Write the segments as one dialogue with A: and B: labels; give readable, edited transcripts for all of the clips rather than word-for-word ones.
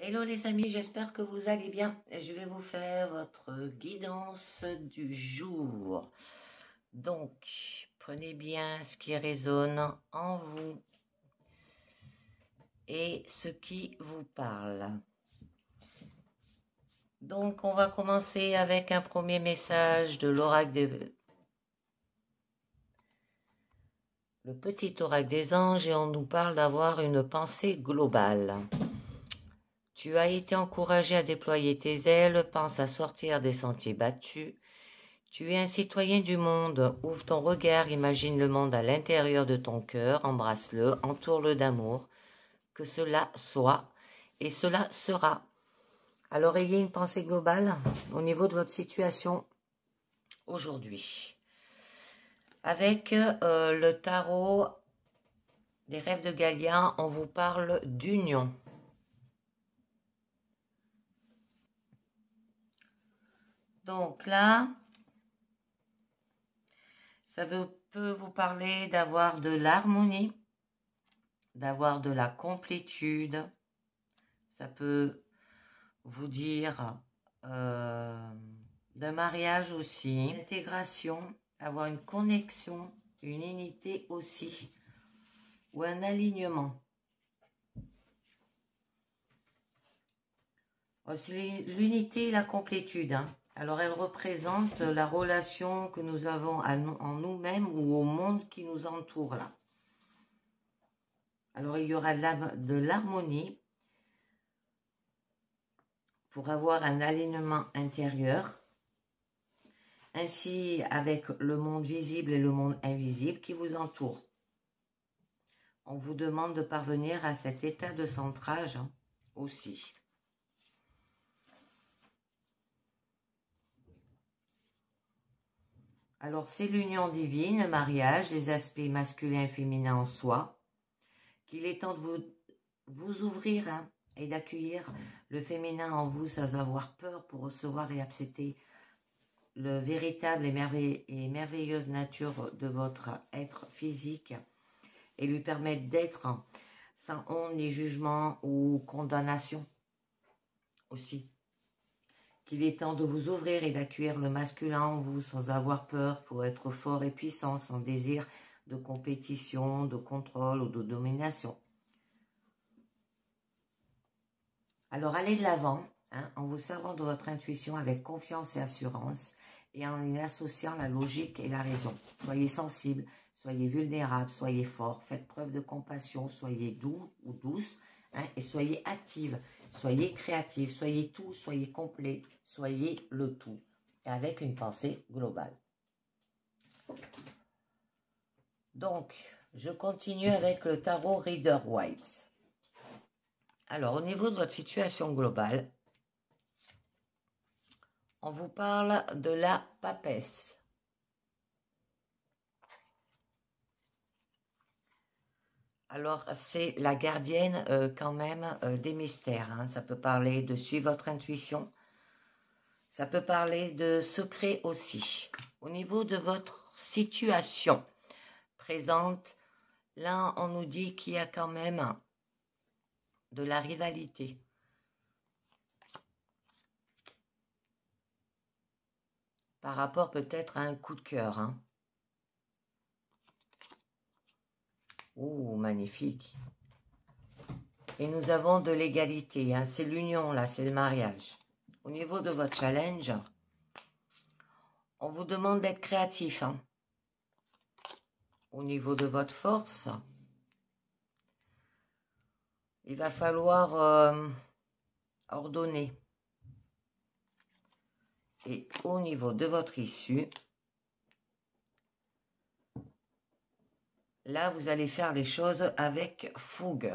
A: Hello les amis, j'espère que vous allez bien. Je vais vous faire votre guidance du jour. Donc, prenez bien ce qui résonne en vous et ce qui vous parle. Donc, on va commencer avec un premier message de l'oracle le petit oracle des anges, et on nous parle d'avoir une pensée globale. Tu as été encouragé à déployer tes ailes, pense à sortir des sentiers battus. Tu es un citoyen du monde, ouvre ton regard, imagine le monde à l'intérieur de ton cœur, embrasse-le, entoure-le d'amour, que cela soit et cela sera. Alors ayez une pensée globale au niveau de votre situation aujourd'hui. Avec le tarot des rêves de Galia, on vous parle d'union. Donc là, ça peut vous parler d'avoir de l'harmonie, d'avoir de la complétude. Ça peut vous dire d'un mariage aussi, une intégration, avoir une connexion, une unité aussi, ou un alignement. C'est l'unité et la complétude. Alors, elle représente la relation que nous avons en nous-mêmes ou au monde qui nous entoure là. Alors, il y aura de l'harmonie pour avoir un alignement intérieur, ainsi avec le monde visible et le monde invisible qui vous entoure. On vous demande de parvenir à cet état de centrage aussi. Alors, c'est l'union divine, le mariage, les aspects masculins et féminins en soi, qu'il est temps de vous ouvrir et d'accueillir le féminin en vous sans avoir peur pour recevoir et accepter le véritable et merveilleuse nature de votre être physique et lui permettre d'être sans honte ni jugement ou condamnation aussi. Qu'il est temps de vous ouvrir et d'accueillir le masculin en vous sans avoir peur pour être fort et puissant, sans désir de compétition, de contrôle ou de domination. Alors allez de l'avant en vous servant de votre intuition avec confiance et assurance et en y associant la logique et la raison. Soyez sensible, soyez vulnérable, soyez fort, faites preuve de compassion, soyez doux ou douce et soyez active, soyez créative, soyez tout, soyez complet, soyez le tout, et avec une pensée globale. Donc, je continue avec le tarot Rider-Waite. Alors, au niveau de votre situation globale, on vous parle de la papesse. Alors, c'est la gardienne quand même des mystères. Ça peut parler de suivre votre intuition. Ça peut parler de secret aussi. Au niveau de votre situation présente, là, on nous dit qu'il y a quand même de la rivalité. Par rapport peut-être à un coup de cœur. Oh, magnifique. Et nous avons de l'égalité. C'est l'union, là, c'est le mariage. Au niveau de votre challenge, on vous demande d'être créatif. Au niveau de votre force, il va falloir ordonner. Et au niveau de votre issue, là, vous allez faire les choses avec fougue.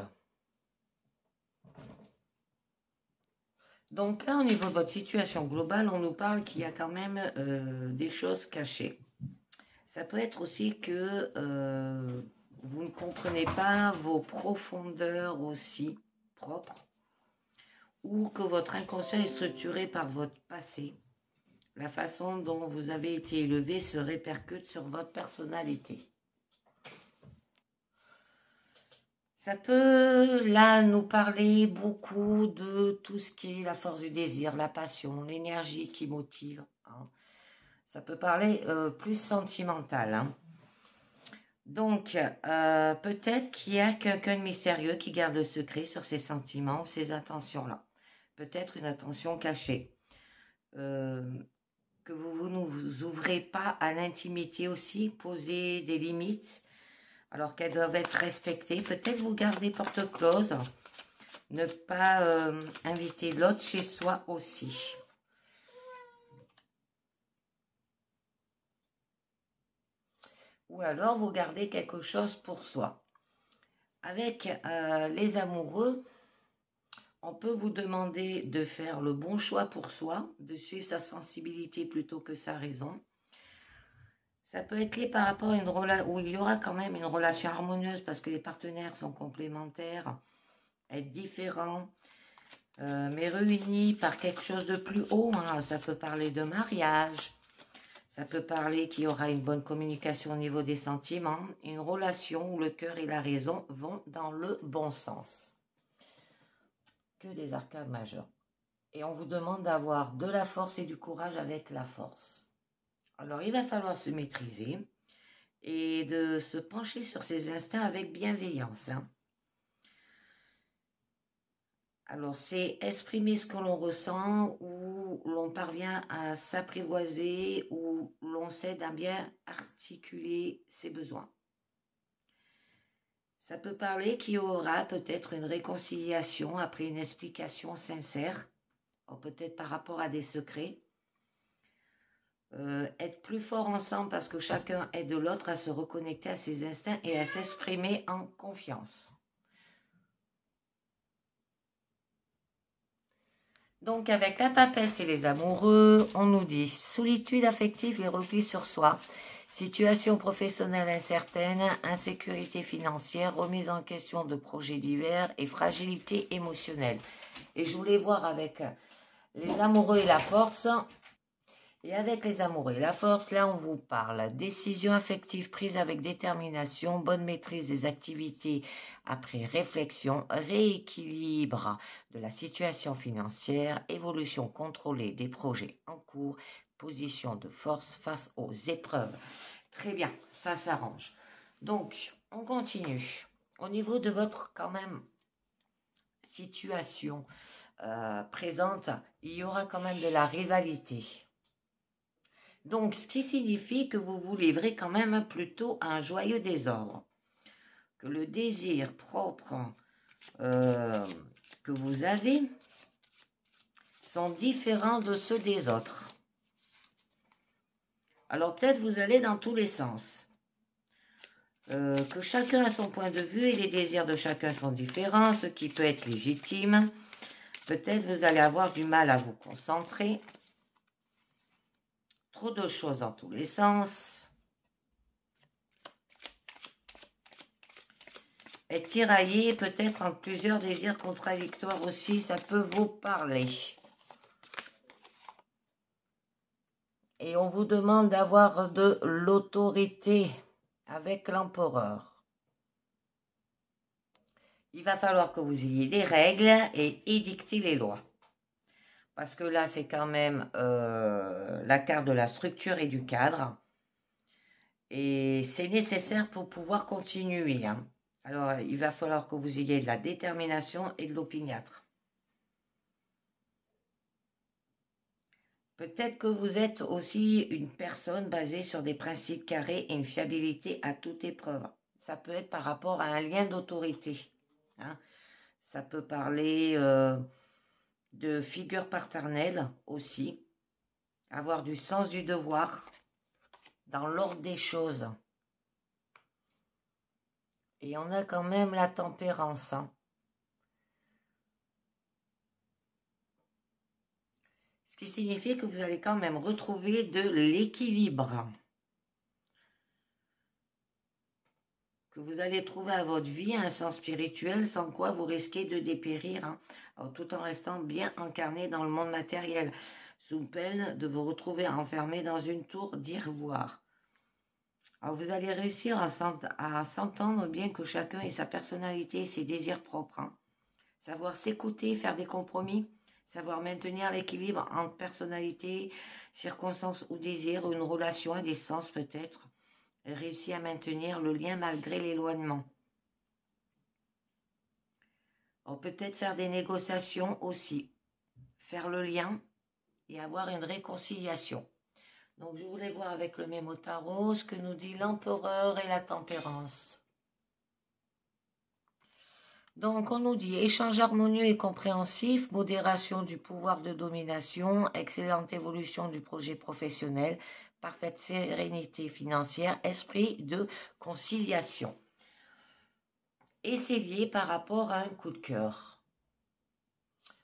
A: Donc là, au niveau de votre situation globale, on nous parle qu'il y a quand même des choses cachées. Ça peut être aussi que vous ne comprenez pas vos profondeurs aussi propres, ou que votre inconscient est structuré par votre passé. La façon dont vous avez été élevé se répercute sur votre personnalité. Ça peut, là, nous parler beaucoup de tout ce qui est la force du désir, la passion, l'énergie qui motive. Hein. Ça peut parler plus sentimental. Hein. Donc, peut-être qu'il y a quelqu'un de mystérieux qui garde le secret sur ses sentiments ou ses intentions-là. Peut-être une attention cachée. Que vous ne vous ouvrez pas à l'intimité aussi, poser des limites, alors qu'elles doivent être respectées. Peut-être vous gardez porte close, ne pas inviter l'autre chez soi aussi. Ou alors vous gardez quelque chose pour soi. Avec les amoureux, on peut vous demander de faire le bon choix pour soi, de suivre sa sensibilité plutôt que sa raison. Ça peut être lié par rapport à une relation où il y aura quand même une relation harmonieuse parce que les partenaires sont complémentaires, être différents, mais réunis par quelque chose de plus haut. Hein. Ça peut parler de mariage, ça peut parler qu'il y aura une bonne communication au niveau des sentiments, une relation où le cœur et la raison vont dans le bon sens. Que des arcades majeures. Et on vous demande d'avoir de la force et du courage avec la force. Alors, il va falloir se maîtriser et de se pencher sur ses instincts avec bienveillance. Hein. Alors, c'est exprimer ce que l'on ressent ou l'on parvient à s'apprivoiser ou l'on s'aide à bien articuler ses besoins. Ça peut parler qu'il y aura peut-être une réconciliation après une explication sincère, peut-être par rapport à des secrets. Être plus fort ensemble parce que chacun aide l'autre à se reconnecter à ses instincts et à s'exprimer en confiance. Donc avec la papesse et les amoureux, on nous dit solitude affective et repli sur soi, situation professionnelle incertaine, insécurité financière, remise en question de projets divers et fragilité émotionnelle. Et je voulais voir avec les amoureux et la force. Et avec les amoureux et la force, là, on vous parle décision affective prise avec détermination, bonne maîtrise des activités après réflexion, rééquilibre de la situation financière, évolution contrôlée des projets en cours, position de force face aux épreuves. Très bien, ça s'arrange. Donc, on continue. Au niveau de votre, quand même, situation présente, il y aura quand même de la rivalité. Donc, ce qui signifie que vous vous livrez quand même plutôt à un joyeux désordre. Que le désir propre que vous avez sont différents de ceux des autres. Alors, peut-être vous allez dans tous les sens. Que chacun a son point de vue et les désirs de chacun sont différents, ce qui peut être légitime. Peut-être vous allez avoir du mal à vous concentrer. Trop de choses dans tous les sens. Être tiraillé peut-être entre plusieurs désirs contradictoires aussi, ça peut vous parler. Et on vous demande d'avoir de l'autorité avec l'empereur. Il va falloir que vous ayez des règles et édicter les lois. Parce que là, c'est quand même la carte de la structure et du cadre. Et c'est nécessaire pour pouvoir continuer. Hein. Alors, il va falloir que vous ayez de la détermination et de l'opiniâtre. Peut-être que vous êtes aussi une personne basée sur des principes carrés et une fiabilité à toute épreuve. Ça peut être par rapport à un lien d'autorité. Hein. Ça peut parler de figure paternelle aussi. Avoir du sens du devoir dans l'ordre des choses. Et on a quand même la tempérance. Hein. Ce qui signifie que vous allez quand même retrouver de l'équilibre. Que vous allez trouver à votre vie un sens spirituel sans quoi vous risquez de dépérir. Hein. Alors, tout en restant bien incarné dans le monde matériel. Sous peine de vous retrouver enfermé dans une tour d'ivoire. Alors vous allez réussir à s'entendre, bien que chacun ait sa personnalité et ses désirs propres, hein. Savoir s'écouter, faire des compromis, savoir maintenir l'équilibre entre personnalité, circonstances ou désirs, une relation à distance peut-être, et réussir à maintenir le lien malgré l'éloignement. Peut-être faire des négociations aussi, faire le lien et avoir une réconciliation. Donc je voulais voir avec le mémo tarot ce que nous dit l'empereur et la tempérance. Donc on nous dit échange harmonieux et compréhensif, modération du pouvoir de domination, excellente évolution du projet professionnel, parfaite sérénité financière, esprit de conciliation. Et c'est lié par rapport à un coup de cœur.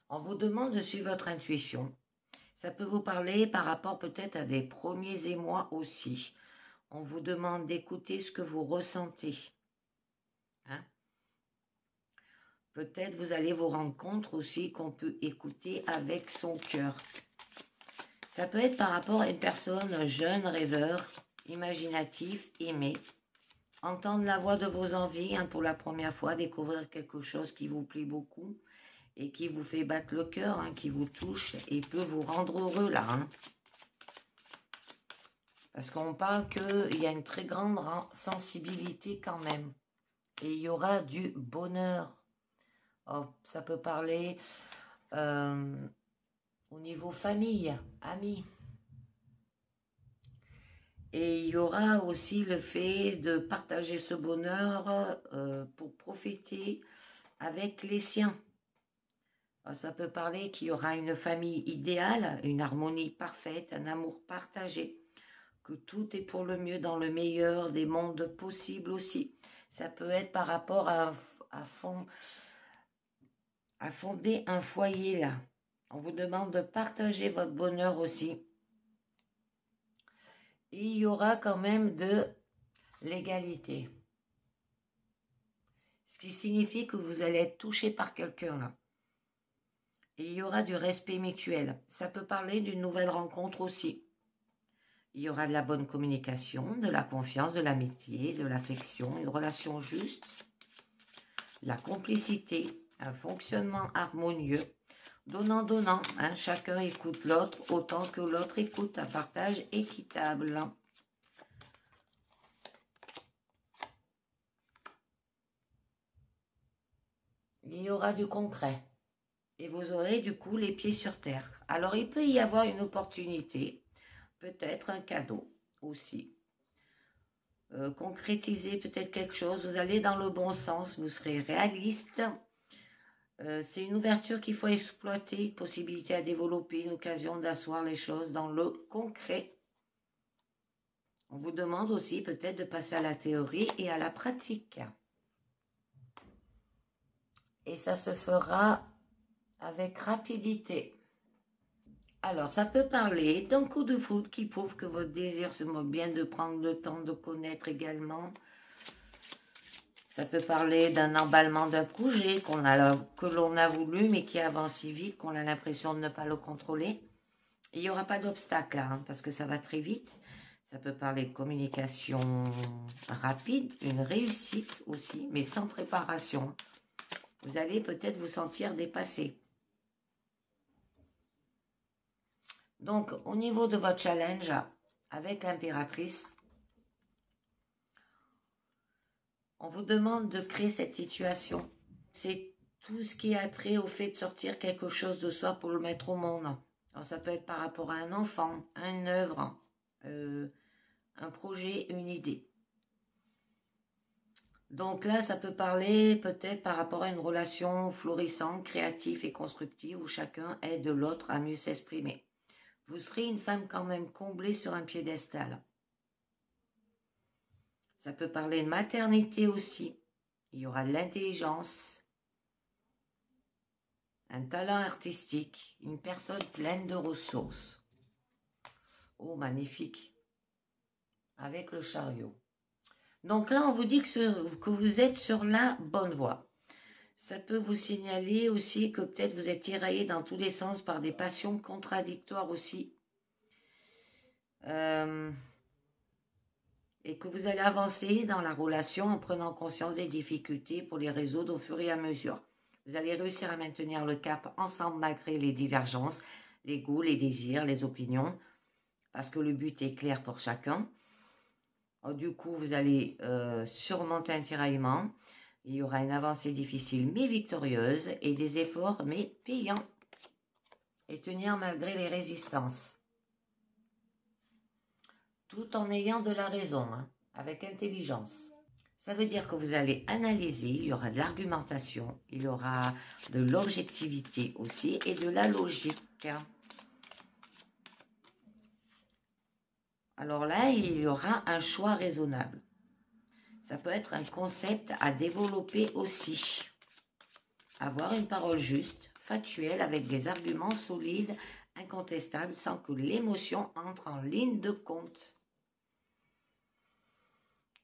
A: On vous demande de suivre votre intuition. Ça peut vous parler par rapport peut-être à des premiers émois aussi. On vous demande d'écouter ce que vous ressentez. Hein? Peut-être vous allez vous rendre compte aussi qu'on peut écouter avec son cœur. Ça peut être par rapport à une personne jeune, rêveur, imaginatif, aimé. Entendre la voix de vos envies, hein, pour la première fois, découvrir quelque chose qui vous plaît beaucoup et qui vous fait battre le cœur, hein, qui vous touche et peut vous rendre heureux là. Hein. Parce qu'on parle qu'il y a une très grande sensibilité quand même. Et il y aura du bonheur. Oh, ça peut parler au niveau famille, amis. Et il y aura aussi le fait de partager ce bonheur pour profiter avec les siens. Alors, ça peut parler qu'il y aura une famille idéale, une harmonie parfaite, un amour partagé, que tout est pour le mieux dans le meilleur des mondes possibles aussi. Ça peut être par rapport à fonder un foyer là. On vous demande de partager votre bonheur aussi. Et il y aura quand même de l'égalité. Ce qui signifie que vous allez être touché par quelqu'un là. Et il y aura du respect mutuel. Ça peut parler d'une nouvelle rencontre aussi. Il y aura de la bonne communication, de la confiance, de l'amitié, de l'affection, une relation juste, de la complicité, un fonctionnement harmonieux, donnant-donnant, hein, chacun écoute l'autre autant que l'autre écoute, un partage équitable. Il y aura du concret et vous aurez du coup les pieds sur terre. Alors il peut y avoir une opportunité, peut-être un cadeau aussi. Concrétiser peut-être quelque chose, vous allez dans le bon sens, vous serez réaliste. C'est une ouverture qu'il faut exploiter, une possibilité à développer, une occasion d'asseoir les choses dans le concret. On vous demande aussi peut-être de passer à la théorie et à la pratique. Et ça se fera avec rapidité. Alors, ça peut parler d'un coup de foudre qui prouve que votre désir se moque bien de prendre le temps de connaître également. Ça peut parler d'un emballement d'un projet que l'on a voulu, mais qui avance si vite qu'on a l'impression de ne pas le contrôler. Il n'y aura pas d'obstacle là, hein, parce que ça va très vite. Ça peut parler de communication rapide, une réussite aussi, mais sans préparation. Vous allez peut-être vous sentir dépassé. Donc, au niveau de votre challenge avec l'impératrice, on vous demande de créer cette situation. C'est tout ce qui a trait au fait de sortir quelque chose de soi pour le mettre au monde. Alors, ça peut être par rapport à un enfant, à une œuvre, un projet, une idée. Donc là, ça peut parler peut-être par rapport à une relation florissante, créative et constructive où chacun aide l'autre à mieux s'exprimer. Vous serez une femme quand même comblée sur un piédestal. Ça peut parler de maternité aussi. Il y aura de l'intelligence, un talent artistique, une personne pleine de ressources. Oh, magnifique. Avec le chariot. Donc là, on vous dit que vous êtes sur la bonne voie. Ça peut vous signaler aussi que peut-être vous êtes tiraillé dans tous les sens par des passions contradictoires aussi. Il et que vous allez avancer dans la relation en prenant conscience des difficultés pour les résoudre au fur et à mesure. Vous allez réussir à maintenir le cap ensemble malgré les divergences, les goûts, les désirs, les opinions, parce que le but est clair pour chacun. Alors, du coup, vous allez surmonter un tiraillement. Il y aura une avancée difficile mais victorieuse et des efforts mais payants. Et tenir malgré les résistances. Tout en ayant de la raison, hein, avec intelligence. Ça veut dire que vous allez analyser, il y aura de l'argumentation, il y aura de l'objectivité aussi et de la logique. Alors là, il y aura un choix raisonnable. Ça peut être un concept à développer aussi. Avoir une parole juste, factuelle, avec des arguments solides, incontestables, sans que l'émotion entre en ligne de compte.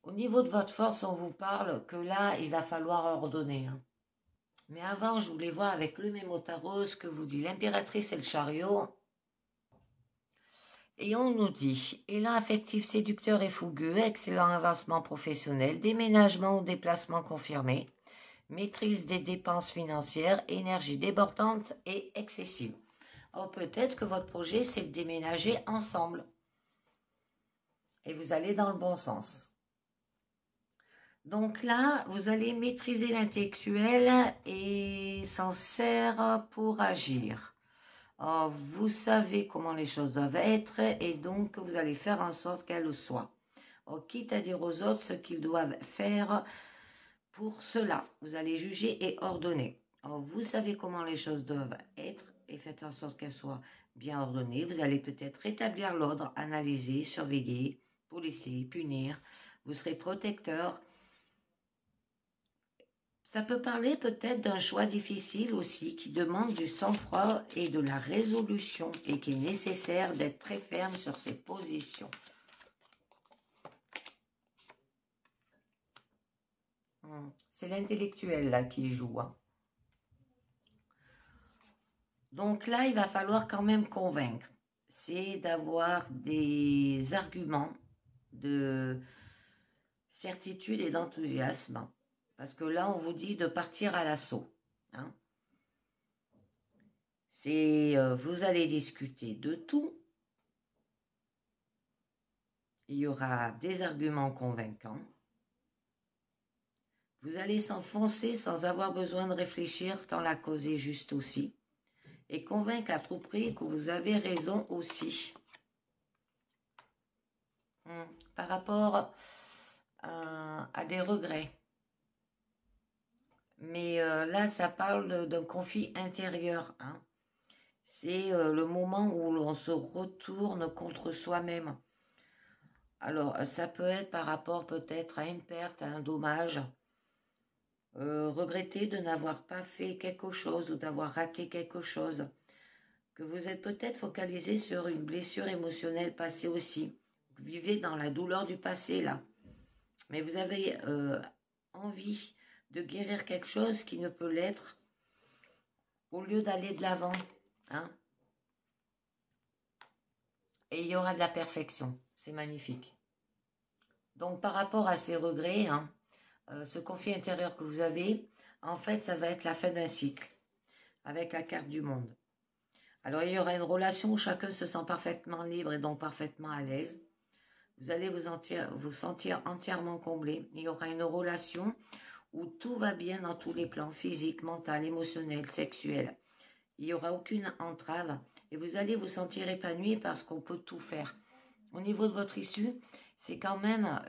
A: Au niveau de votre force, on vous parle que là, il va falloir ordonner. Hein. Mais avant, je voulais voir avec le mémo tarot ce que vous dit l'impératrice et le chariot. Et on nous dit, élan affectif séducteur et fougueux, excellent avancement professionnel, déménagement ou déplacement confirmé, maîtrise des dépenses financières, énergie débordante et excessive. Alors peut-être que votre projet, c'est de déménager ensemble. Et vous allez dans le bon sens. Donc là, vous allez maîtriser l'intellectuel et s'en sert pour agir. Alors, vous savez comment les choses doivent être et donc vous allez faire en sorte qu'elles le soient. Alors, quitte à dire aux autres ce qu'ils doivent faire pour cela. Vous allez juger et ordonner. Alors, vous savez comment les choses doivent être et faites en sorte qu'elles soient bien ordonnées. Vous allez peut-être rétablir l'ordre, analyser, surveiller, policer, punir. Vous serez protecteur. Ça peut parler peut-être d'un choix difficile aussi qui demande du sang-froid et de la résolution et qui est nécessaire d'être très ferme sur ses positions. C'est l'intellectuel là qui joue. Hein. Donc là, il va falloir quand même convaincre. C'est d'avoir des arguments de certitude et d'enthousiasme. Parce que là, on vous dit de partir à l'assaut. Hein. Vous allez discuter de tout. Il y aura des arguments convaincants. Vous allez s'enfoncer sans avoir besoin de réfléchir, tant la cause est juste aussi. Et convaincre à tout prix que vous avez raison aussi. Par rapport à des regrets. Mais là, ça parle d'un conflit intérieur. Hein. C'est le moment où l'on se retourne contre soi-même. Alors, ça peut être par rapport peut-être à une perte, à un dommage. Regretter de n'avoir pas fait quelque chose ou d'avoir raté quelque chose. Que vous êtes peut-être focalisé sur une blessure émotionnelle passée aussi. Vous vivez dans la douleur du passé, là. Mais vous avez envie de guérir quelque chose qui ne peut l'être au lieu d'aller de l'avant. Hein. Et il y aura de la perfection. C'est magnifique. Donc, par rapport à ces regrets, hein, ce conflit intérieur que vous avez, en fait, ça va être la fin d'un cycle avec la carte du monde. Alors, il y aura une relation où chacun se sent parfaitement libre et donc parfaitement à l'aise. Vous allez vous sentir entièrement comblé. Il y aura une relation où tout va bien dans tous les plans, physique, mental, émotionnel, sexuel. Il n'y aura aucune entrave et vous allez vous sentir épanoui parce qu'on peut tout faire. Au niveau de votre issue, c'est quand même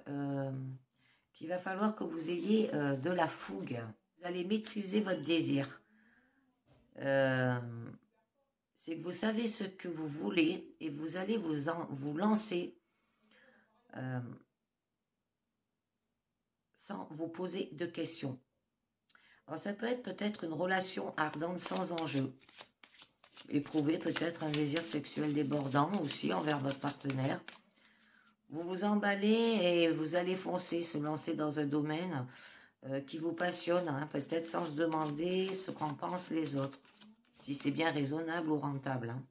A: qu'il va falloir que vous ayez de la fougue. Vous allez maîtriser votre désir. C'est que vous savez ce que vous voulez et vous allez vous lancer sans vous poser de questions. Alors ça peut être peut-être une relation ardente sans enjeu. Éprouver peut-être un désir sexuel débordant aussi envers votre partenaire. Vous vous emballez et vous allez foncer, se lancer dans un domaine qui vous passionne, hein, peut-être sans se demander ce qu'en pensent les autres, si c'est bien raisonnable ou rentable. Hein.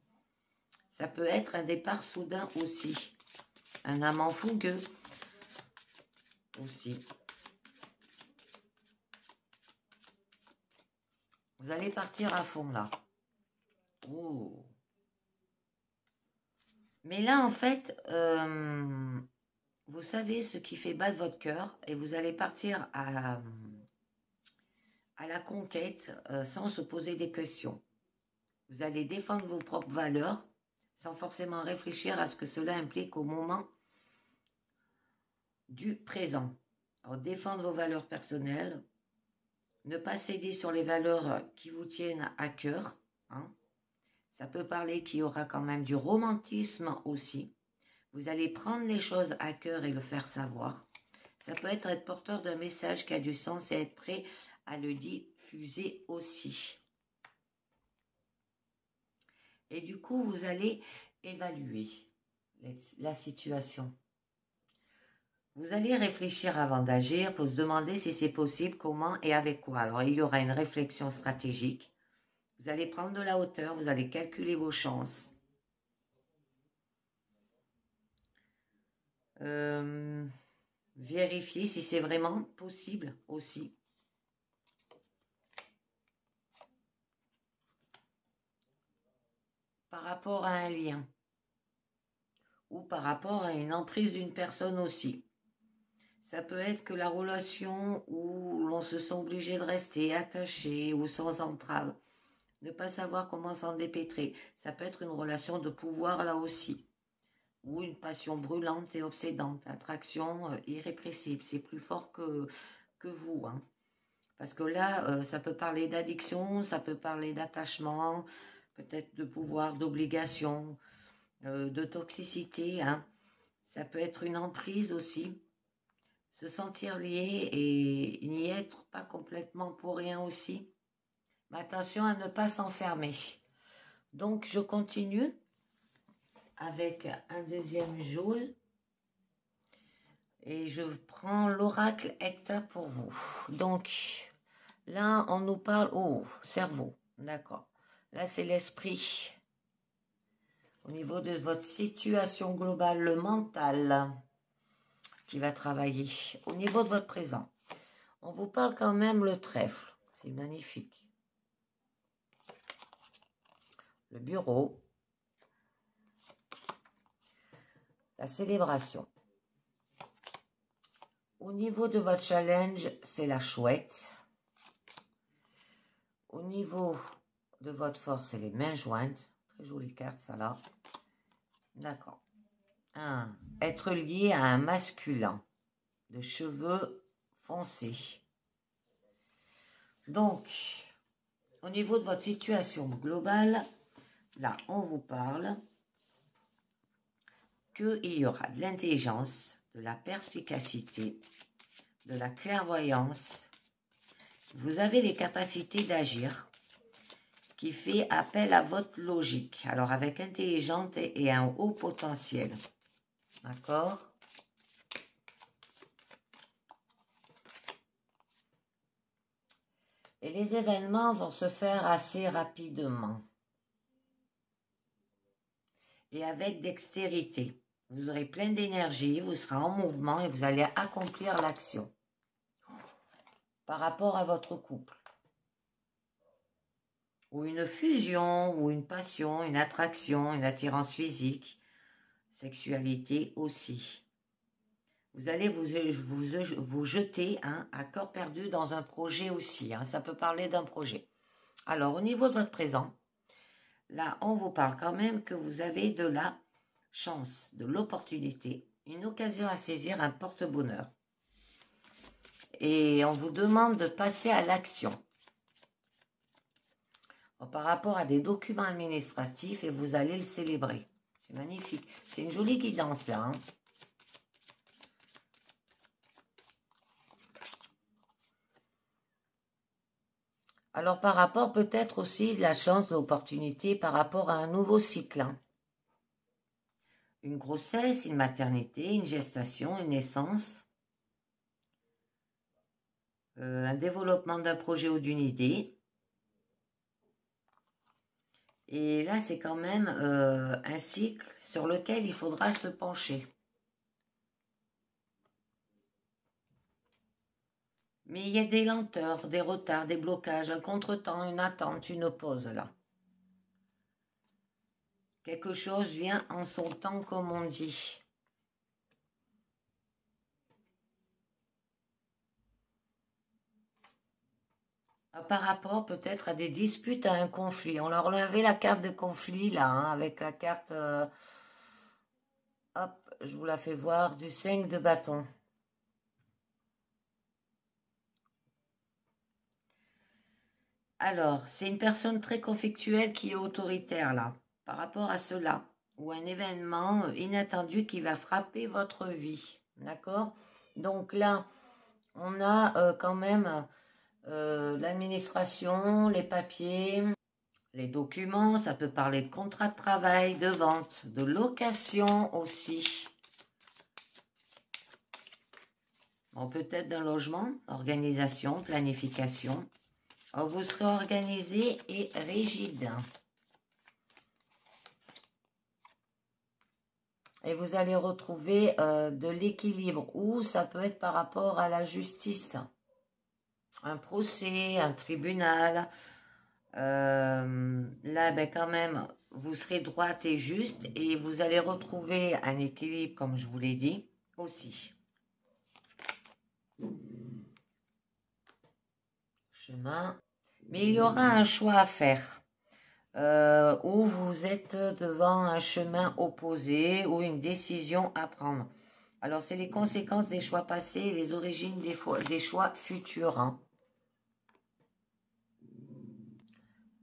A: Ça peut être un départ soudain aussi, un amant fougueux, aussi. Vous allez partir à fond là. Oh. Mais là, en fait, vous savez ce qui fait battre votre cœur et vous allez partir à la conquête sans se poser des questions. Vous allez défendre vos propres valeurs sans forcément réfléchir à ce que cela implique au moment du présent. Alors, défendre vos valeurs personnelles, ne pas céder sur les valeurs qui vous tiennent à cœur. Hein. Ça peut parler qu'il y aura quand même du romantisme aussi. Vous allez prendre les choses à cœur et le faire savoir. Ça peut être porteur d'un message qui a du sens et être prêt à le diffuser aussi. Et du coup, vous allez évaluer la situation. Vous allez réfléchir avant d'agir pour se demander si c'est possible, comment et avec quoi. Alors, il y aura une réflexion stratégique. Vous allez prendre de la hauteur, vous allez calculer vos chances. Vérifier si c'est vraiment possible aussi. Par rapport à un lien. Ou par rapport à une emprise d'une personne aussi. Ça peut être que la relation où l'on se sent obligé de rester attaché ou sans entrave, ne pas savoir comment s'en dépêtrer. Ça peut être une relation de pouvoir là aussi. Ou une passion brûlante et obsédante, attraction irrépressible. C'est plus fort que vous. Hein. Parce que là, ça peut parler d'addiction, ça peut parler d'attachement, peut-être de pouvoir, d'obligation, de toxicité. Hein. Ça peut être une emprise aussi. Se sentir lié et n'y être pas complètement pour rien aussi. Mais attention à ne pas s'enfermer. Donc, je continue avec un deuxième joule. Et je prends l'oracle Hecta pour vous. Donc, là, on nous parle... Oh, cerveau. D'accord. Là, c'est l'esprit. Au niveau de votre situation globale, le mental qui va travailler. Au niveau de votre présent, on vous parle quand même le trèfle. C'est magnifique. Le bureau. La célébration. Au niveau de votre challenge, c'est la chouette. Au niveau de votre force, c'est les mains jointes. Très jolie carte, ça là. D'accord. Être lié à un masculin de cheveux foncés. Donc, au niveau de votre situation globale, là, on vous parle qu'il y aura de l'intelligence, de la perspicacité, de la clairvoyance. Vous avez les capacités d'agir qui fait appel à votre logique. Alors, avec intelligente et un haut potentiel. D'accord ? Et les événements vont se faire assez rapidement. Et avec dextérité. Vous aurez plein d'énergie, vous serez en mouvement et vous allez accomplir l'action. Par rapport à votre couple. Ou une fusion, ou une passion, une attraction, une attirance physique. Sexualité aussi. Vous allez vous jeter à corps perdu dans un projet aussi. Ça peut parler d'un projet. Alors, au niveau de votre présent, là, on vous parle quand même que vous avez de la chance, de l'opportunité, une occasion à saisir, un porte-bonheur. Et on vous demande de passer à l'action. Par rapport à des documents administratifs et vous allez le célébrer. C'est magnifique. C'est une jolie guidance là. Hein. Alors, par rapport peut-être aussi de la chance, de l'opportunité par rapport à un nouveau cycle. Hein. Une grossesse, une maternité, une gestation, une naissance. Un développement d'un projet ou d'une idée. Et là, c'est quand même un cycle sur lequel il faudra se pencher. Mais il y a des lenteurs, des retards, des blocages, un contretemps, une attente, une pause là. Quelque chose vient en son temps, comme on dit. Par rapport peut-être à des disputes, à un conflit. On leur avait la carte de conflit là, hein, avec la carte, hop, je vous la fais voir, du 5 de bâton. Alors, c'est une personne très conflictuelle qui est autoritaire là, par rapport à cela, ou un événement inattendu qui va frapper votre vie, d'accord? Donc là, on a quand même l'administration, les papiers, les documents, ça peut parler de contrat de travail, de vente, de location aussi. Bon, peut-être d'un logement, organisation, planification. Alors, vous serez organisé et rigide. Et vous allez retrouver de l'équilibre, ou ça peut être par rapport à la justice. Un procès, un tribunal. Là, ben, quand même, vous serez droite et juste et vous allez retrouver un équilibre, comme je vous l'ai dit, aussi. Chemin. Mais il y aura un choix à faire. Où vous êtes devant un chemin opposé ou une décision à prendre. Alors, c'est les conséquences des choix passés et les origines des choix futurs. Hein.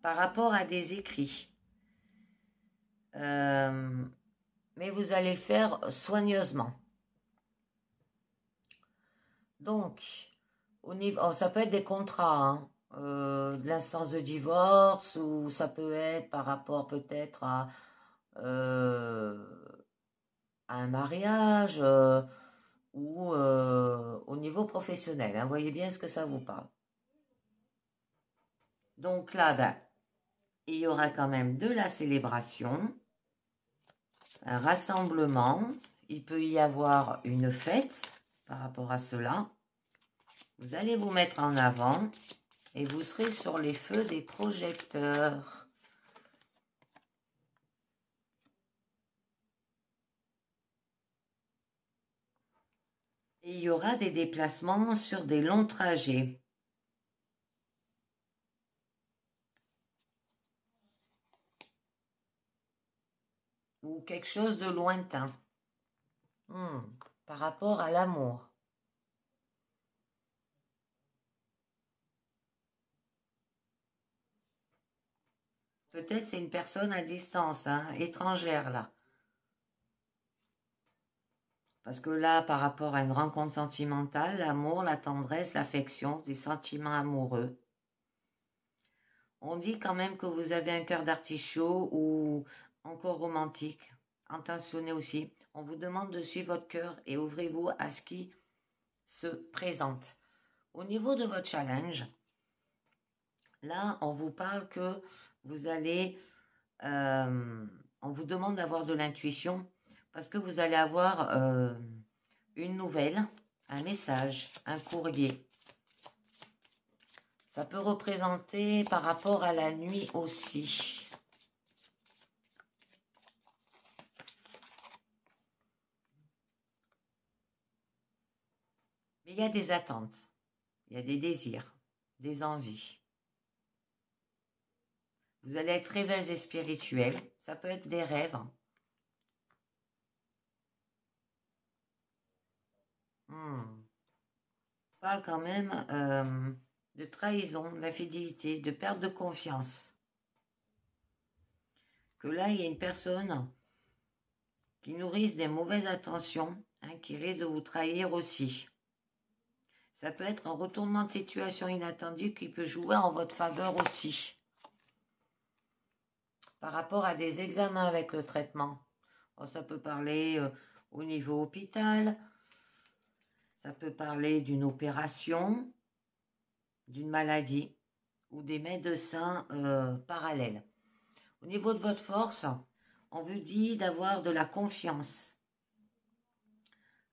A: Par rapport à des écrits. Mais vous allez le faire soigneusement. Donc, au niveau, ça peut être des contrats, hein, de l'instance de divorce, ou ça peut être par rapport peut-être à un mariage, ou au niveau professionnel. Hein, voyez bien ce que ça vous parle. Donc là, ben, il y aura quand même de la célébration, un rassemblement, il peut y avoir une fête par rapport à cela. Vous allez vous mettre en avant et vous serez sur les feux des projecteurs. Et il y aura des déplacements sur des longs trajets. Ou quelque chose de lointain. Par rapport à l'amour. Peut-être c'est une personne à distance, hein, étrangère là. Parce que là, par rapport à une rencontre sentimentale, l'amour, la tendresse, l'affection, des sentiments amoureux. On dit quand même que vous avez un cœur d'artichaut ou encore romantique, intentionné aussi. On vous demande de suivre votre cœur et ouvrez-vous à ce qui se présente. Au niveau de votre challenge, là, on vous parle que vous allez... on vous demande d'avoir de l'intuition parce que vous allez avoir une nouvelle, un message, un courrier. Ça peut représenter par rapport à la nuit aussi. Mais il y a des attentes, il y a des désirs, des envies. Vous allez être rêveuse et spirituelle. Ça peut être des rêves. On parle quand même de trahison, d'infidélité, de perte de confiance. Que là, il y a une personne qui nourrisse des mauvaises intentions, hein, qui risque de vous trahir aussi. Ça peut être un retournement de situation inattendu qui peut jouer en votre faveur aussi. Par rapport à des examens avec le traitement. Bon, ça peut parler au niveau hôpital, ça peut parler d'une opération, d'une maladie ou des médecins parallèles. Au niveau de votre force, on vous dit d'avoir de la confiance,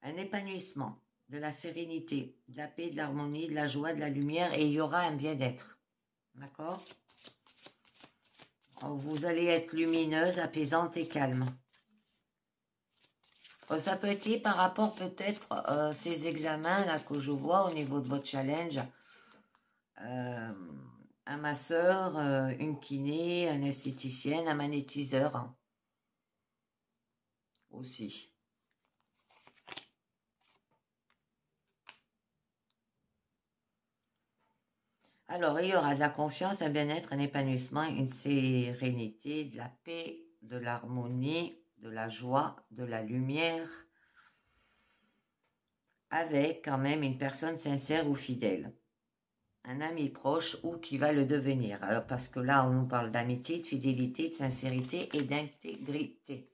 A: un épanouissement. de la sérénité, de la paix, de l'harmonie, de la joie, de la lumière, et il y aura un bien-être. D'accord? Vous allez être lumineuse, apaisante et calme. Ça peut être par rapport peut-être ces examens là que je vois au niveau de votre challenge. Un masseur, une kiné, un esthéticienne, un magnétiseur hein, aussi. Alors, il y aura de la confiance, un bien-être, un épanouissement, une sérénité, de la paix, de l'harmonie, de la joie, de la lumière, avec quand même une personne sincère ou fidèle. Un ami proche ou qui va le devenir. Alors, parce que là, on nous parle d'amitié, de fidélité, de sincérité et d'intégrité.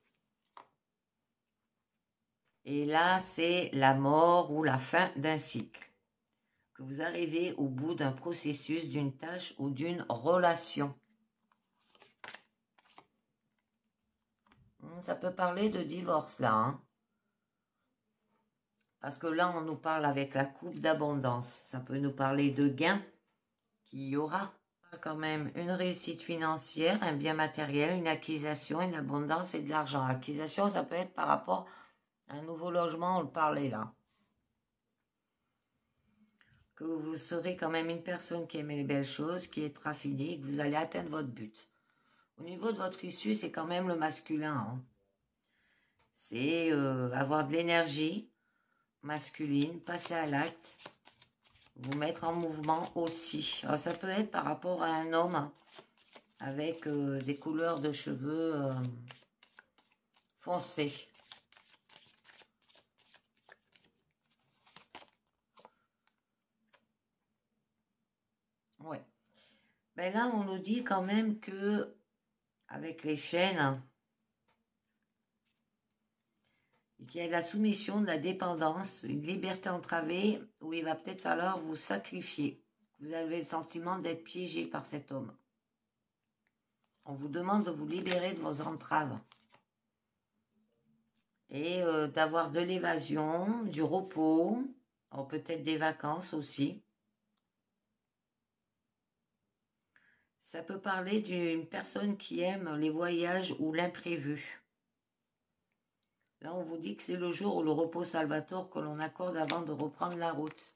A: Et là, c'est la mort ou la fin d'un cycle. Que vous arrivez au bout d'un processus, d'une tâche ou d'une relation. Ça peut parler de divorce là. Hein. Parce que là, on nous parle avec la coupe d'abondance. Ça peut nous parler de gains qu'il y aura. Quand même une réussite financière, un bien matériel, une acquisition, une abondance et de l'argent. Acquisition, ça peut être par rapport à un nouveau logement, on le parlait là. Que vous serez quand même une personne qui aime les belles choses, qui est raffinée et que vous allez atteindre votre but. Au niveau de votre issue, c'est quand même le masculin. Hein. C'est avoir de l'énergie masculine, passer à l'acte, vous mettre en mouvement aussi. Alors, ça peut être par rapport à un homme avec des couleurs de cheveux foncés. Ouais. Ben là, on nous dit quand même que avec les chaînes, qu'il y a la soumission, de la dépendance, une liberté entravée où il va peut-être falloir vous sacrifier. Vous avez le sentiment d'être piégé par cet homme. On vous demande de vous libérer de vos entraves et d'avoir de l'évasion, du repos, peut-être des vacances aussi. Ça peut parler d'une personne qui aime les voyages ou l'imprévu. Là, on vous dit que c'est le jour où le repos salvator que l'on accorde avant de reprendre la route.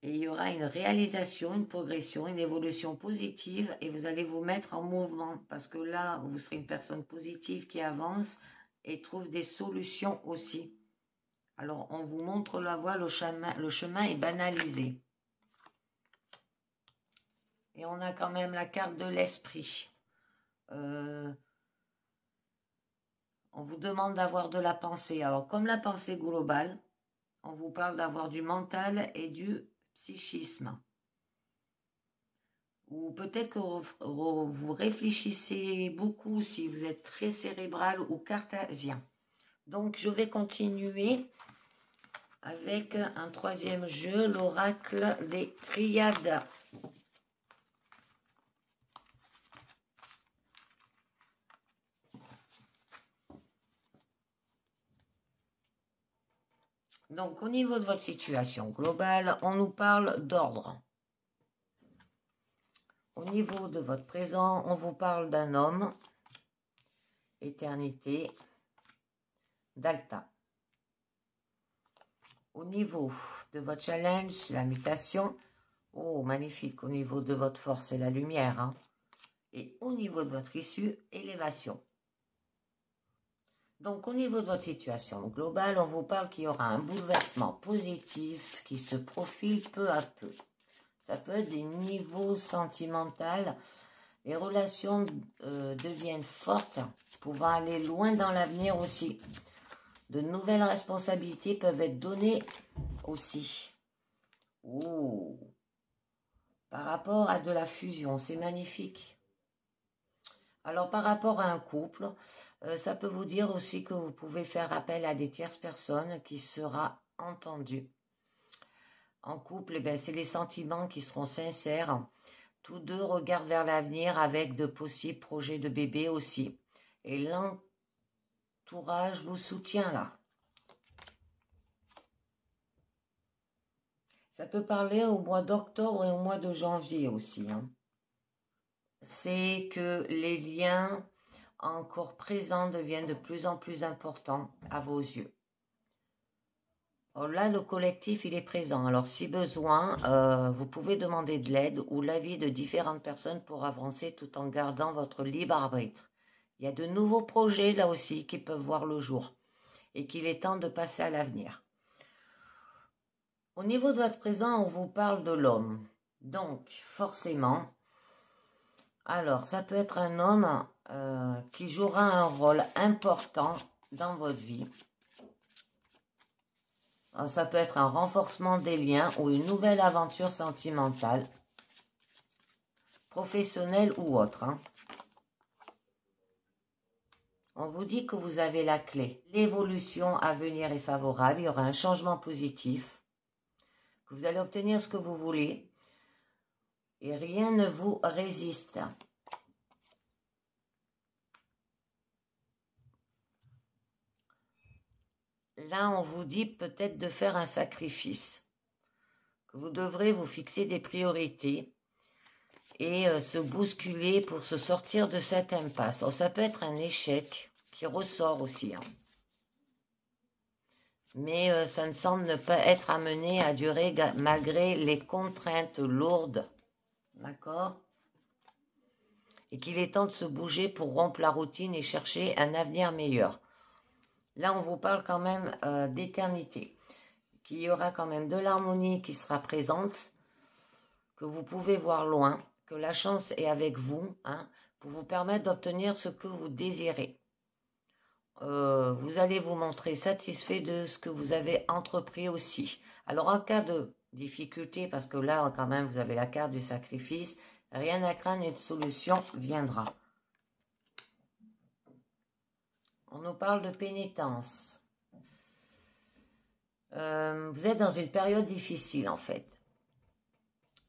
A: Et il y aura une réalisation, une progression, une évolution positive et vous allez vous mettre en mouvement parce que là, vous serez une personne positive qui avance et trouve des solutions aussi. Alors, on vous montre la voie, le chemin est banalisé. Et on a quand même la carte de l'esprit. On vous demande d'avoir de la pensée. Alors, comme la pensée globale, on vous parle d'avoir du mental et du psychisme. Ou peut-être que vous réfléchissez beaucoup si vous êtes très cérébral ou cartésien. Donc, je vais continuer avec un troisième jeu, l'oracle des triades. Donc, au niveau de votre situation globale, on nous parle d'ordre. Au niveau de votre présent, on vous parle d'un homme, éternité, d'Alta. Au niveau de votre challenge, la mutation, oh magnifique, au niveau de votre force et la lumière. Hein. Et au niveau de votre issue, élévation. Donc au niveau de votre situation globale, on vous parle qu'il y aura un bouleversement positif qui se profile peu à peu. Ça peut être des niveaux sentimentaux. Les relations deviennent fortes, pouvant aller loin dans l'avenir aussi. De nouvelles responsabilités peuvent être données aussi. Oh. Par rapport à de la fusion, c'est magnifique. Alors par rapport à un couple, ça peut vous dire aussi que vous pouvez faire appel à des tierces personnes qui sera entendu. En couple, c'est les sentiments qui seront sincères. Tous deux regardent vers l'avenir avec de possibles projets de bébé aussi. Et l'entourage vous soutient là. Ça peut parler au mois d'octobre et au mois de janvier aussi, hein. C'est que les liens encore présents deviennent de plus en plus importants à vos yeux. Alors là, le collectif, il est présent. Alors, si besoin, vous pouvez demander de l'aide ou l'avis de différentes personnes pour avancer tout en gardant votre libre arbitre. Il y a de nouveaux projets là aussi qui peuvent voir le jour et qu'il est temps de passer à l'avenir. Au niveau de votre présent, on vous parle de l'homme. Donc, forcément, alors, ça peut être un homme qui jouera un rôle important dans votre vie. Alors, ça peut être un renforcement des liens ou une nouvelle aventure sentimentale, professionnelle ou autre, hein. On vous dit que vous avez la clé. L'évolution à venir est favorable, il y aura un changement positif, que vous allez obtenir ce que vous voulez et rien ne vous résiste. Là, on vous dit peut-être de faire un sacrifice, que vous devrez vous fixer des priorités et se bousculer pour se sortir de cette impasse. Alors, ça peut être un échec qui ressort aussi, hein. Mais ça ne semble ne pas être amené à durer malgré les contraintes lourdes, d'accord? Et qu'il est temps de se bouger pour rompre la routine et chercher un avenir meilleur. Là, on vous parle quand même d'éternité, qu'il y aura quand même de l'harmonie qui sera présente, que vous pouvez voir loin, que la chance est avec vous, hein, pour vous permettre d'obtenir ce que vous désirez. Vous allez vous montrer satisfait de ce que vous avez entrepris aussi. Alors en cas de difficulté, parce que là quand même vous avez la carte du sacrifice, rien à craindre, une solution viendra. On nous parle de pénitence. Vous êtes dans une période difficile en fait.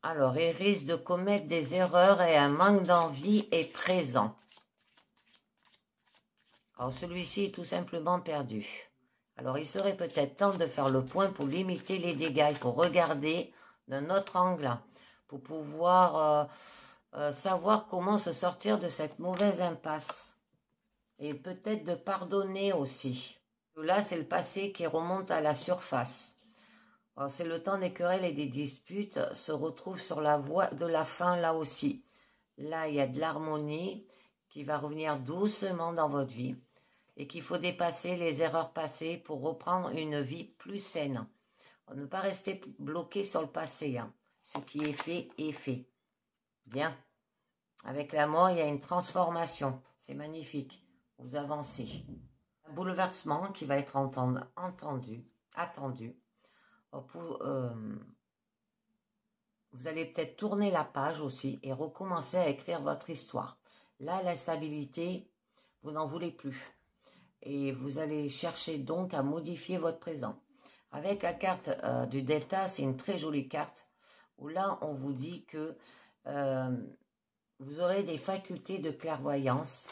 A: Alors, il risque de commettre des erreurs et un manque d'envie est présent. Alors, celui-ci est tout simplement perdu. Alors, il serait peut-être temps de faire le point pour limiter les dégâts. Il faut regarder d'un autre angle pour pouvoir savoir comment se sortir de cette mauvaise impasse. Et peut-être de pardonner aussi. Là, c'est le passé qui remonte à la surface. C'est le temps des querelles et des disputes se retrouve sur la voie de la fin là aussi. Là, il y a de l'harmonie qui va revenir doucement dans votre vie et qu'il faut dépasser les erreurs passées pour reprendre une vie plus saine. Ne pas rester bloqué sur le passé, hein. Ce qui est fait est fait. Bien. Avec la mort, il y a une transformation. C'est magnifique. Vous avancez. Un bouleversement qui va être attendu. Vous allez peut-être tourner la page aussi et recommencer à écrire votre histoire. Là, la stabilité, vous n'en voulez plus. Et vous allez chercher donc à modifier votre présent. Avec la carte du Delta, c'est une très jolie carte, où là, on vous dit que vous aurez des facultés de clairvoyance,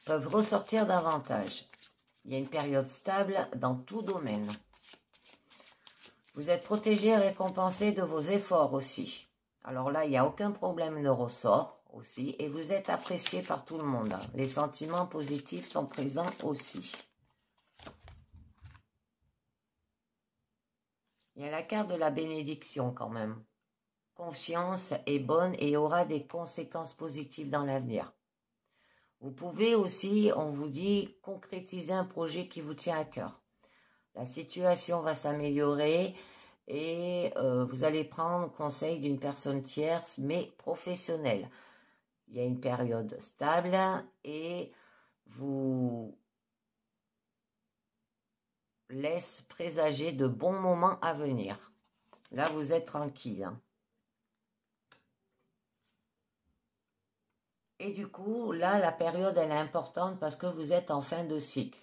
A: peuvent ressortir davantage. Il y a une période stable dans tout domaine. Vous êtes protégé et récompensé de vos efforts aussi. Alors là, il n'y a aucun problème de ressort aussi. Et vous êtes apprécié par tout le monde. Les sentiments positifs sont présents aussi. Il y a la carte de la bénédiction quand même. Confiance est bonne et aura des conséquences positives dans l'avenir. Vous pouvez aussi, on vous dit, concrétiser un projet qui vous tient à cœur. La situation va s'améliorer et vous allez prendre conseil d'une personne tierce, mais professionnelle. Il y a une période stable et vous laisse présager de bons moments à venir. Là, vous êtes tranquille, hein. Et du coup, là, la période, elle est importante parce que vous êtes en fin de cycle.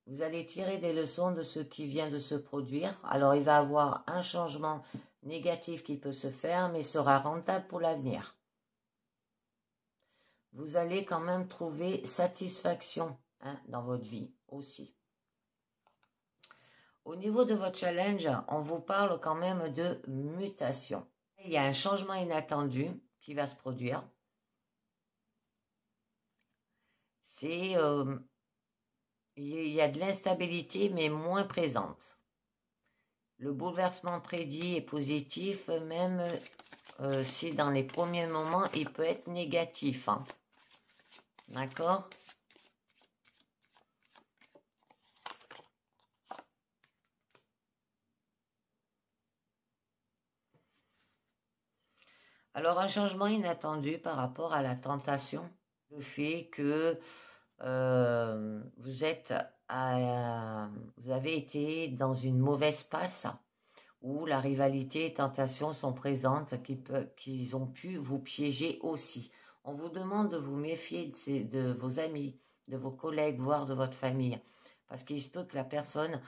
A: Vous allez tirer des leçons de ce qui vient de se produire. Alors, il va y avoir un changement négatif qui peut se faire, mais sera rentable pour l'avenir. Vous allez quand même trouver satisfaction, hein, dans votre vie aussi. Au niveau de votre challenge, on vous parle quand même de mutation. Il y a un changement inattendu qui va se produire. Il y a de l'instabilité, mais moins présente. Le bouleversement prédit est positif, même si dans les premiers moments, il peut être négatif. Hein. D'accord? Alors, un changement inattendu par rapport à la tentation, le fait que vous avez été dans une mauvaise passe où la rivalité et tentation sont présentes, qu'ils ont pu vous piéger aussi. On vous demande de vous méfier de vos amis, de vos collègues, voire de votre famille, parce qu'il se peut que la personne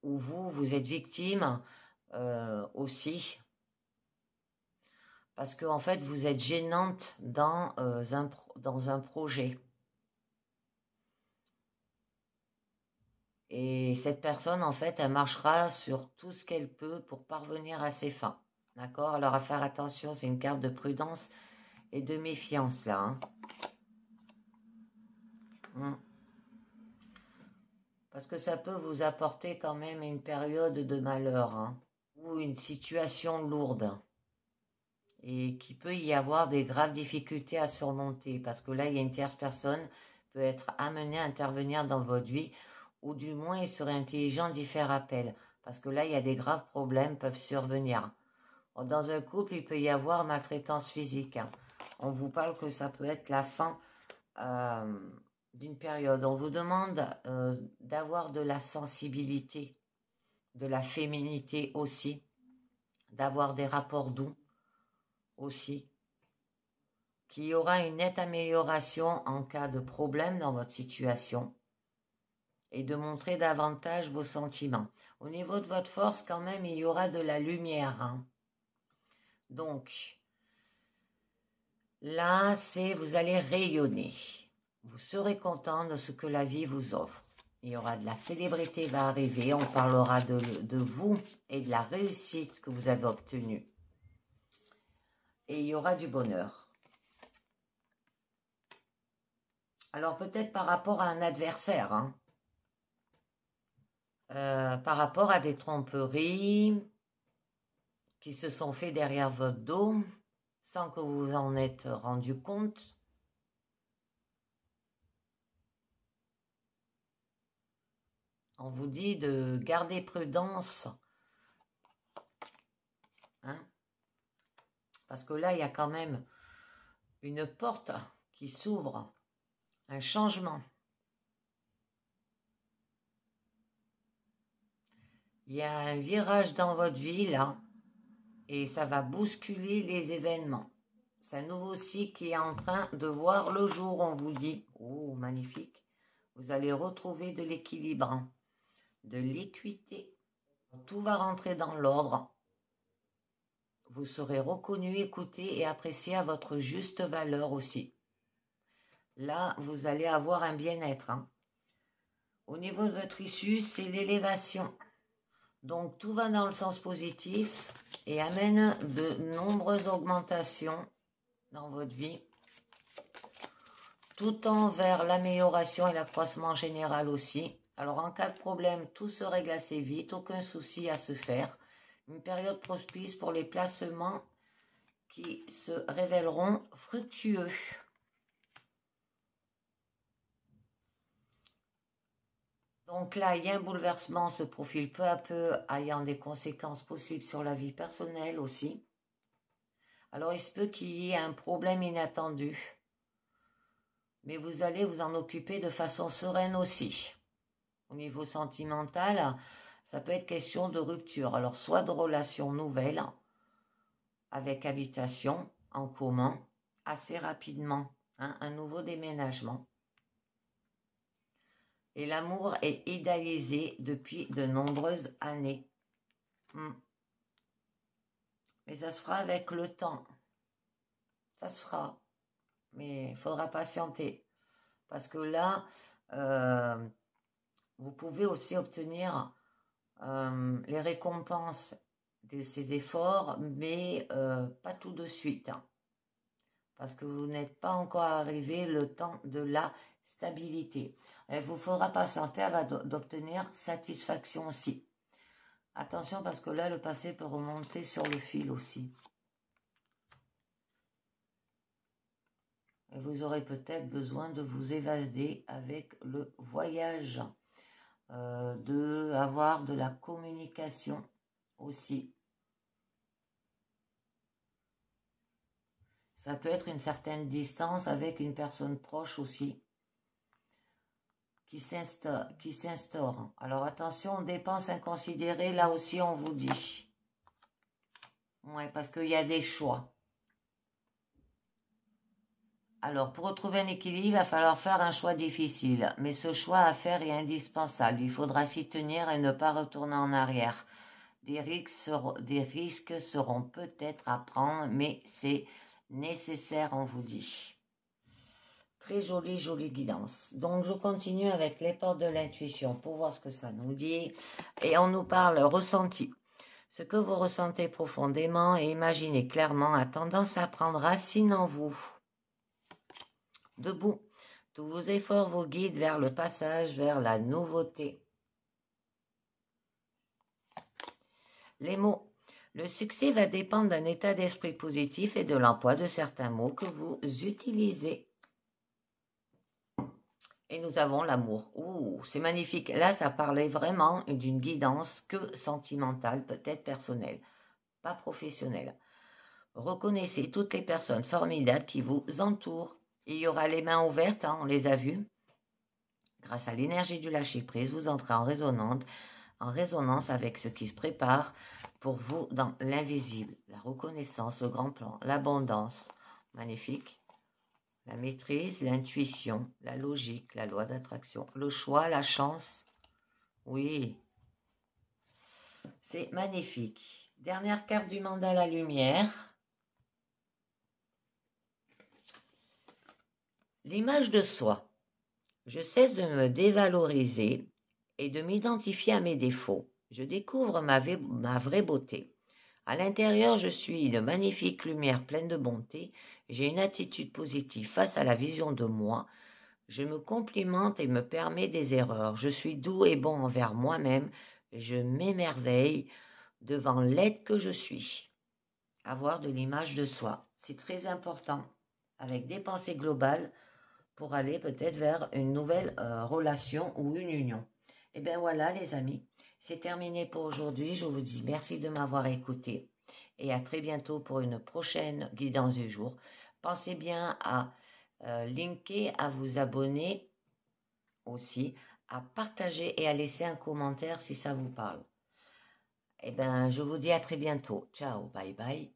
A: où vous êtes victime aussi, parce que en fait vous êtes gênante dans un projet. Et cette personne, en fait, elle marchera sur tout ce qu'elle peut pour parvenir à ses fins. D'accord? Alors, à faire attention, c'est une carte de prudence et de méfiance, là. Hein. Parce que ça peut vous apporter quand même une période de malheur, hein, ou une situation lourde. Et qu'il peut y avoir des graves difficultés à surmonter. Parce que là, il y a une tierce personne qui peut être amenée à intervenir dans votre vie, ou du moins il serait intelligent d'y faire appel, parce que là il y a des graves problèmes peuvent survenir. Dans un couple il peut y avoir maltraitance physique, hein. On vous parle que ça peut être la fin d'une période. On vous demande d'avoir de la sensibilité, de la féminité aussi, d'avoir des rapports doux aussi, qu'il y aura une nette amélioration en cas de problème dans votre situation, et de montrer davantage vos sentiments. Au niveau de votre force, quand même, il y aura de la lumière. Hein. Donc, là, vous allez rayonner. Vous serez content de ce que la vie vous offre. Il y aura de la célébrité va arriver. On parlera de vous et de la réussite que vous avez obtenue. Et il y aura du bonheur. Alors, peut-être par rapport à un adversaire, hein. Par rapport à des tromperies qui se sont faits derrière votre dos sans que vous vous en êtes rendu compte. On vous dit de garder prudence, hein, parce que là, il y a quand même une porte qui s'ouvre, un changement. Il y a un virage dans votre vie, là, et ça va bousculer les événements. C'est un nouveau cycle qui est en train de voir le jour, on vous dit. Oh, magnifique. Vous allez retrouver de l'équilibre, de l'équité. Tout va rentrer dans l'ordre. Vous serez reconnu, écouté et apprécié à votre juste valeur aussi. Là, vous allez avoir un bien-être. Hein. Au niveau de votre issue, c'est l'élévation. Donc, tout va dans le sens positif et amène de nombreuses augmentations dans votre vie, tout en vers l'amélioration et l'accroissement général aussi. Alors, en cas de problème, tout se règle assez vite, aucun souci à se faire. Une période propice pour les placements qui se révéleront fructueux. Donc là, il y a un bouleversement se profile peu à peu, ayant des conséquences possibles sur la vie personnelle aussi. Alors, il se peut qu'il y ait un problème inattendu, mais vous allez vous en occuper de façon sereine aussi. Au niveau sentimental, ça peut être question de rupture. Alors, soit de relations nouvelles, avec habitation en commun, assez rapidement, hein, un nouveau déménagement. Et l'amour est idéalisé depuis de nombreuses années. Mais ça se fera avec le temps. Ça se fera. Mais il faudra patienter. Parce que là, vous pouvez aussi obtenir les récompenses de ces efforts, mais pas tout de suite, hein, parce que vous n'êtes pas encore arrivé le temps de la stabilité. Il vous faudra patienter avant d'obtenir satisfaction aussi. Attention parce que là, le passé peut remonter sur le fil aussi. Et vous aurez peut-être besoin de vous évader avec le voyage, avoir de la communication aussi. Ça peut être une certaine distance avec une personne proche aussi qui s'instaure. Alors attention, dépenses inconsidérées, là aussi on vous dit. Ouais, parce qu'il y a des choix. Alors, pour retrouver un équilibre, il va falloir faire un choix difficile. Mais ce choix à faire est indispensable. Il faudra s'y tenir et ne pas retourner en arrière. Des risques seront peut-être à prendre, mais c'est nécessaire, on vous dit. Très jolie, jolie guidance. Donc, je continue avec les portes de l'intuition pour voir ce que ça nous dit. Et on nous parle ressenti. Ce que vous ressentez profondément et imaginez clairement a tendance à prendre racine en vous. Debout, tous vos efforts vous guident vers le passage, vers la nouveauté. Les mots. Le succès va dépendre d'un état d'esprit positif et de l'emploi de certains mots que vous utilisez. Et nous avons l'amour. Ouh, c'est magnifique. Là, ça parlait vraiment d'une guidance que sentimentale, peut-être personnelle, pas professionnelle. Reconnaissez toutes les personnes formidables qui vous entourent. Il y aura les mains ouvertes, hein, on les a vues. Grâce à l'énergie du lâcher-prise, vous entrez en résonance avec ce qui se prépare pour vous dans l'invisible. La reconnaissance, le grand plan, l'abondance, magnifique. La maîtrise, l'intuition, la logique, la loi d'attraction, le choix, la chance. Oui, c'est magnifique. Dernière carte du mandat, la lumière. L'image de soi. Je cesse de me dévaloriser et de m'identifier à mes défauts. Je découvre ma vraie beauté. À l'intérieur, je suis une magnifique lumière pleine de bonté. J'ai une attitude positive face à la vision de moi. Je me complimente et me permets des erreurs. Je suis doux et bon envers moi-même. Je m'émerveille devant l'être que je suis. Avoir de l'image de soi, c'est très important. Avec des pensées globales, pour aller peut-être vers une nouvelle relation ou une union. Et bien voilà les amis, c'est terminé pour aujourd'hui. Je vous dis merci de m'avoir écouté et à très bientôt pour une prochaine guidance du jour. Pensez bien à linker, à vous abonner aussi, à partager et à laisser un commentaire si ça vous parle. Et bien je vous dis à très bientôt. Ciao, bye bye.